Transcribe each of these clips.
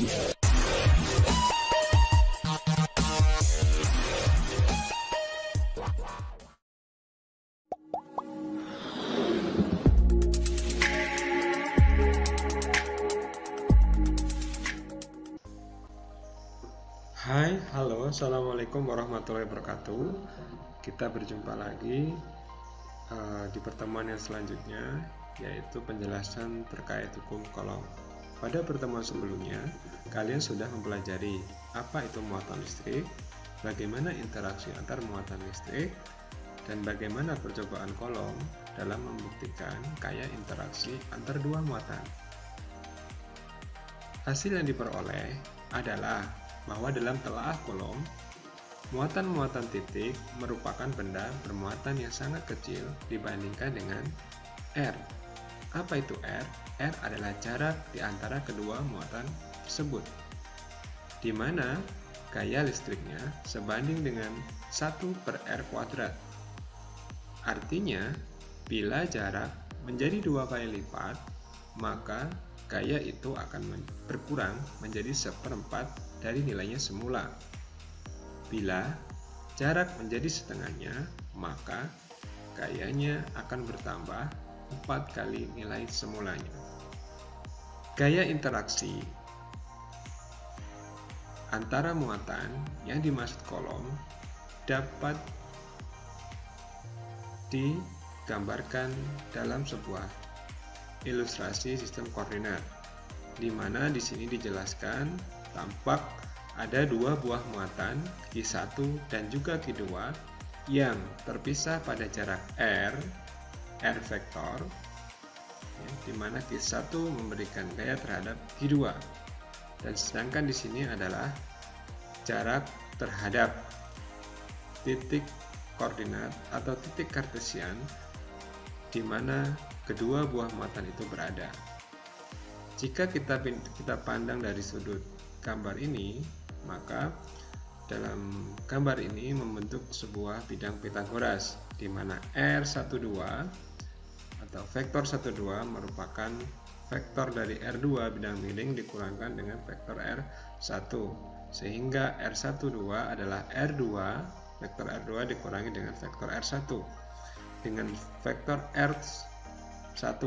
Hai, halo, assalamualaikum warahmatullahi wabarakatuh. Kita berjumpa lagi di pertemuan yang selanjutnya, yaitu penjelasan terkait hukum Coulomb. Pada pertemuan sebelumnya, kalian sudah mempelajari apa itu muatan listrik, bagaimana interaksi antar muatan listrik, dan bagaimana percobaan Coulomb dalam membuktikan kaya interaksi antar dua muatan. Hasil yang diperoleh adalah bahwa dalam telaah Coulomb, muatan-muatan titik merupakan benda bermuatan yang sangat kecil dibandingkan dengan R. Apa itu R? R adalah jarak di antara kedua muatan tersebut, di mana gaya listriknya sebanding dengan 1/R². Artinya, bila jarak menjadi 2 kali lipat, maka gaya itu akan berkurang menjadi 1/4 dari nilainya semula. Bila jarak menjadi setengahnya, maka gayanya akan bertambah 4 kali nilai semulanya. Gaya interaksi antara muatan yang dimaksud Coulomb dapat digambarkan dalam sebuah ilustrasi sistem koordinat, di mana di sini dijelaskan tampak ada dua buah muatan Q1 dan juga Q2 yang terpisah pada jarak R vektor, di mana Q1 memberikan gaya terhadap Q2, dan sedangkan di sini adalah jarak terhadap titik koordinat atau titik kartesian di mana kedua buah muatan itu berada. Jika kita pandang dari sudut gambar ini, maka dalam gambar ini membentuk sebuah bidang Pythagoras, di mana R12 atau vektor 12 merupakan vektor dari R2 bidang miring dikurangkan dengan vektor R1, sehingga R12 adalah R2, vektor R2 dikurangi dengan vektor R1, dengan vektor R1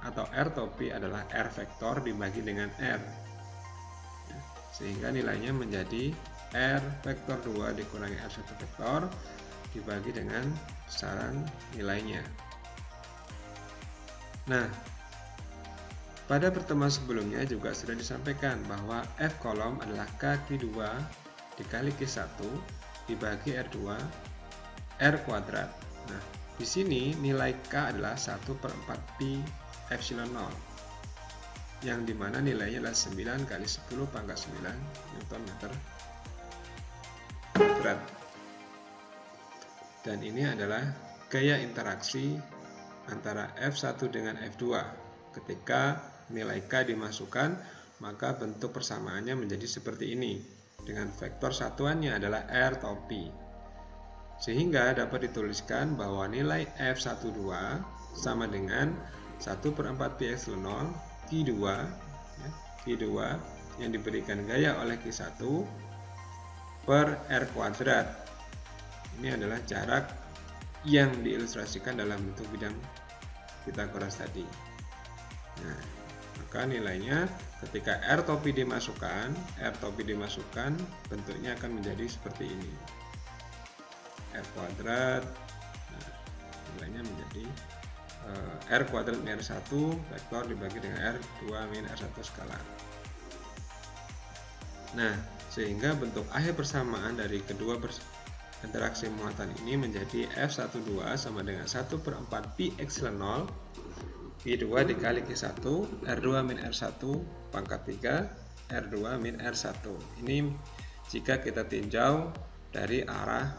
atau R topi adalah R vektor dibagi dengan R, sehingga nilainya menjadi R vektor 2 dikurangi R1 vektor dibagi dengan besaran nilainya. Nah, pada pertemuan sebelumnya juga sudah disampaikan bahwa F Coulomb adalah K Q2 dikali Q1 dibagi R2 R². Nah, di sini nilai K adalah 1/4 pi epsilon 0, yang dimana nilainya adalah 9 kali 10 pangkat 9 Nm². Dan ini adalah gaya interaksi antara F1 dengan F2. Ketika nilai K dimasukkan, maka bentuk persamaannya menjadi seperti ini, dengan vektor satuannya adalah R topi. Sehingga dapat dituliskan bahwa nilai F12 sama dengan 1/4 pi epsilon 0 Q2 yang diberikan gaya oleh Q1 per R². Ini adalah jarak yang diilustrasikan dalam bentuk bidang Pythagoras tadi. Nah, maka nilainya ketika R topi dimasukkan, bentuknya akan menjadi seperti ini. R², nah, nilainya menjadi R² min R1 vektor dibagi dengan R2 min R1 skalar. Nah, sehingga bentuk akhir persamaan dari kedua interaksi muatan ini menjadi F12 sama dengan 1/4 pi epsilon 0 Q2 dikali Q1 R2 min R1 pangkat 3 R2 min R1. Ini jika kita tinjau dari arah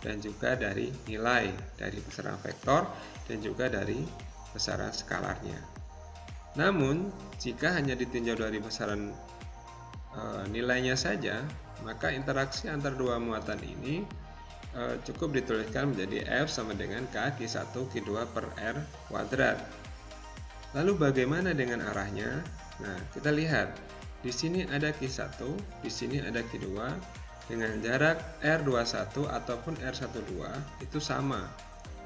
dan juga dari nilai dari besaran vektor dan juga dari besaran skalarnya. Namun, jika hanya ditinjau dari besaran nilainya saja, maka interaksi antar dua muatan ini cukup dituliskan menjadi F sama dengan K Q1 Q2 per R². Lalu bagaimana dengan arahnya? Nah, kita lihat Di sini ada Q1, di sini ada Q2 dengan jarak R21 ataupun R12 itu sama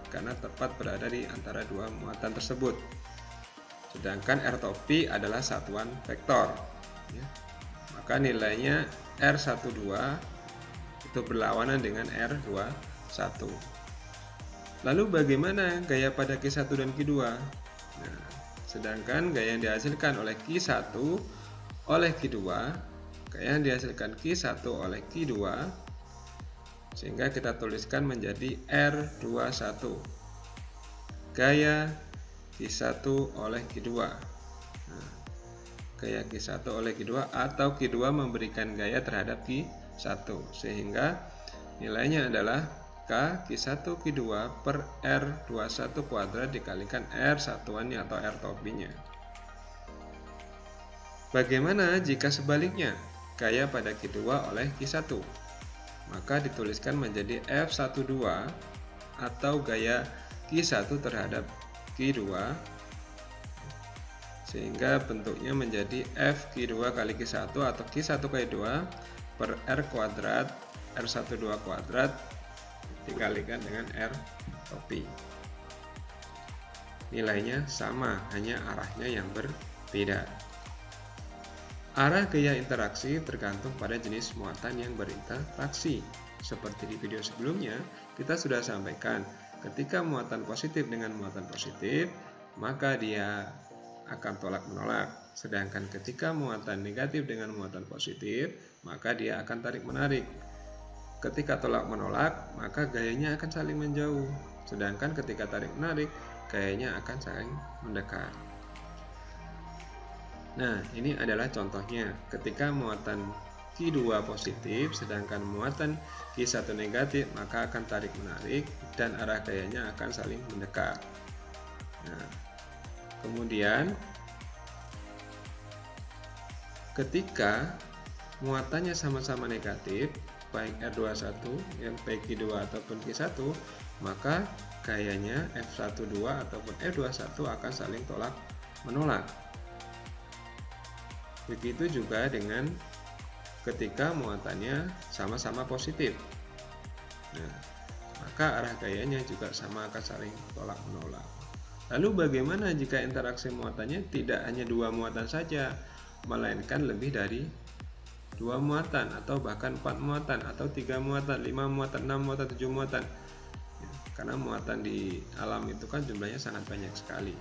karena tepat berada di antara dua muatan tersebut. Sedangkan R top P adalah satuan vektor. Ya. Maka nilainya R12 itu berlawanan dengan R21. Lalu bagaimana gaya pada Q1 dan Q2? Nah, sedangkan gaya yang dihasilkan oleh Q1 oleh Q2, gaya yang dihasilkan Q1 oleh Q2, sehingga kita tuliskan menjadi R21. Gaya Q1 oleh Q2. Nah, gaya Q1 oleh Q2 atau Q2 memberikan gaya terhadap Q1, sehingga nilainya adalah K Q1 Q2 per R21 kuadrat dikalikan R satuannya atau R topinya. Bagaimana jika sebaliknya, gaya pada Q2 oleh Q1? Maka dituliskan menjadi F12 atau gaya Q1 terhadap Q2, sehingga bentuknya menjadi F Q2 kali Q1 atau Q1 kali 2 per R kuadrat R12 kuadrat dikalikan dengan R topi. Nilainya sama, hanya arahnya yang berbeda. Arah gaya interaksi tergantung pada jenis muatan yang berinteraksi. Seperti di video sebelumnya, kita sudah sampaikan, ketika muatan positif dengan muatan positif, maka dia akan tolak-menolak. Sedangkan ketika muatan negatif dengan muatan positif, maka dia akan tarik-menarik. Ketika tolak-menolak, maka gayanya akan saling menjauh. Sedangkan ketika tarik-menarik, gayanya akan saling mendekat. Nah, ini adalah contohnya ketika muatan Q2 positif sedangkan muatan Q1 negatif, maka akan tarik-menarik dan arah gayanya akan saling mendekat. Nah, kemudian ketika muatannya sama-sama negatif, baik R21 yang baik Q2 ataupun Q1, maka gayanya F12 ataupun F21 akan saling tolak-menolak. Begitu juga dengan ketika muatannya sama-sama positif. Nah, maka arah gayanya juga sama akan saling tolak-menolak. Lalu bagaimana jika interaksi muatannya tidak hanya dua muatan saja, melainkan lebih dari dua muatan atau bahkan 4 muatan atau 3 muatan, 5 muatan, 6 muatan, 7 muatan. Karena muatan di alam itu kan jumlahnya sangat banyak sekali.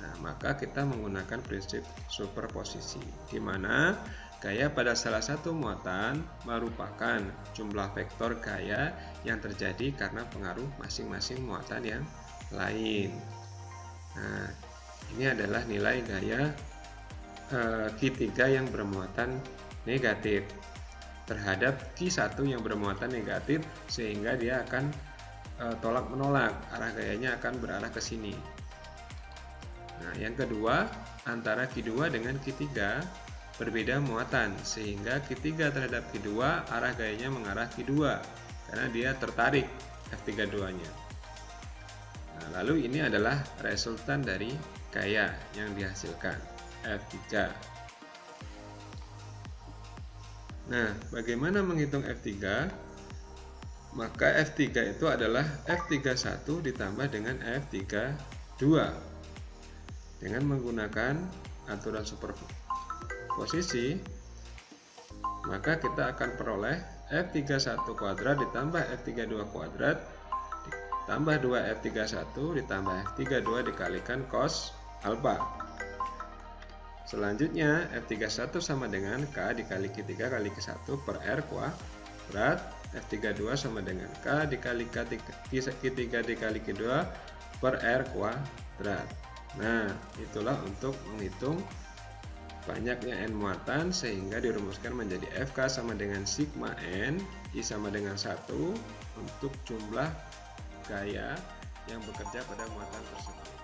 Nah, maka kita menggunakan prinsip superposisi, di mana gaya pada salah satu muatan merupakan jumlah vektor gaya yang terjadi karena pengaruh masing-masing muatan yang lain. Nah, ini adalah nilai gaya Q3 yang bermuatan negatif terhadap Q1 yang bermuatan negatif, sehingga dia akan tolak-menolak, arah gayanya akan berarah ke sini. Nah, yang kedua, antara Q2 dengan Q3 berbeda muatan, sehingga Q3 terhadap Q2 arah gayanya mengarah Q2 karena dia tertarik F32-nya. Nah, lalu ini adalah resultan dari gaya yang dihasilkan F3. Nah, bagaimana menghitung F3? Maka F3 itu adalah F31 ditambah dengan F32. Dengan menggunakan aturan superposisi, maka kita akan peroleh F31 kuadrat ditambah F32 kuadrat ditambah 2F31 ditambah F32 dikalikan cos alfa. Selanjutnya F31 sama dengan K dikali Q3 kali Q1 per R kuadrat. F32 sama dengan K dikali Q3 dikali Q2 per R kuadrat. Nah, itulah untuk menghitung banyaknya n muatan, sehingga dirumuskan menjadi FK sama dengan sigma n, I sama dengan 1 untuk jumlah gaya yang bekerja pada muatan tersebut.